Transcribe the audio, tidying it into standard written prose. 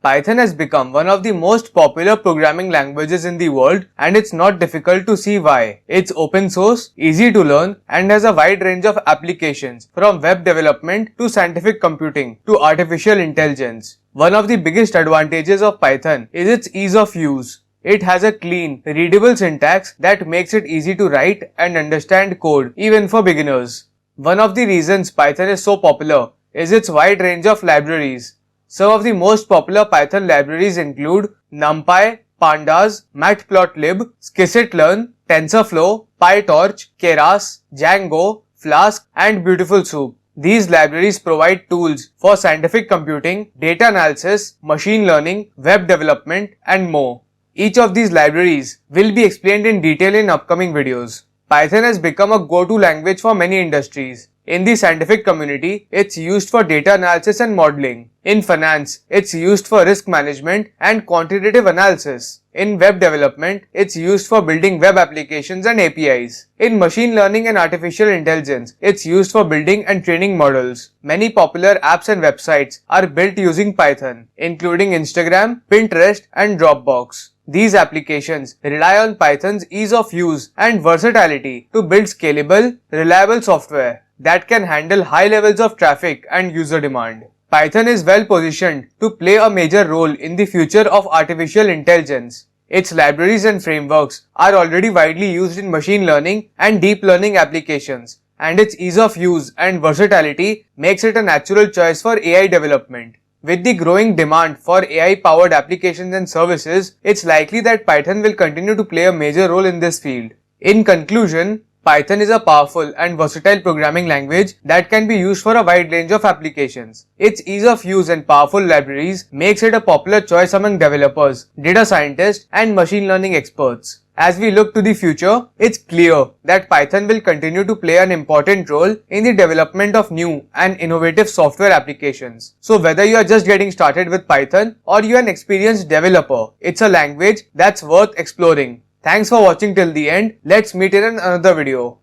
Python has become one of the most popular programming languages in the world, and it's not difficult to see why. It's open source, easy to learn, and has a wide range of applications from web development to scientific computing to artificial intelligence. One of the biggest advantages of Python is its ease of use. It has a clean, readable syntax that makes it easy to write and understand code even for beginners. One of the reasons Python is so popular is its wide range of libraries. Some of the most popular Python libraries include Numpy, Pandas, Matplotlib, scikit-learn, Tensorflow, Pytorch, Keras, Django, Flask, and Beautiful Soup. These libraries provide tools for scientific computing, data analysis, machine learning, web development, and more. Each of these libraries will be explained in detail in upcoming videos. Python has become a go-to language for many industries. In the scientific community, it's used for data analysis and modeling. In finance, it's used for risk management and quantitative analysis. In web development, it's used for building web applications and APIs. In machine learning and artificial intelligence, it's used for building and training models. Many popular apps and websites are built using Python, including Instagram, Pinterest, and Dropbox. These applications rely on Python's ease of use and versatility to build scalable, reliable software that can handle high levels of traffic and user demand. Python is well positioned to play a major role in the future of artificial intelligence. Its libraries and frameworks are already widely used in machine learning and deep learning applications, and its ease of use and versatility makes it a natural choice for AI development. With the growing demand for AI-powered applications and services, it's likely that Python will continue to play a major role in this field. In conclusion, Python is a powerful and versatile programming language that can be used for a wide range of applications. Its ease of use and powerful libraries makes it a popular choice among developers, data scientists, and machine learning experts. As we look to the future, it's clear that Python will continue to play an important role in the development of new and innovative software applications. So whether you are just getting started with Python or you are an experienced developer, it's a language that's worth exploring. Thanks for watching till the end. Let's meet in another video.